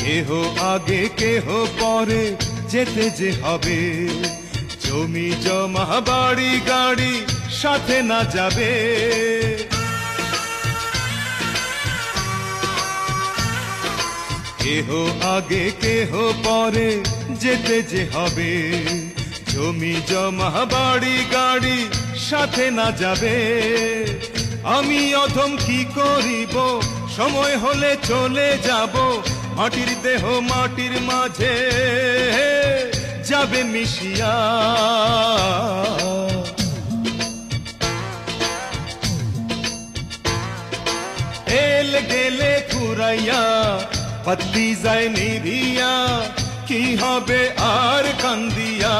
কেহ আগে কেহ পরে যেতে যে হবে, জমি জমা বাড়ি গাড়ি সাথে না যাবে। কেহ আগে কেহ পরে যেতে যে হবে, জমি জমা বাড়ি গাড়ি সাথে না যাবে। আমি অধম কি করিব, সময় হলে চলে যাব, মাটির দেহ মাটির মাঝে যাবে মিশিয়া। এল গেলে ফুরাইয়া বাতি যায় নিভিয়া, কি হবে আর কান্দিয়া।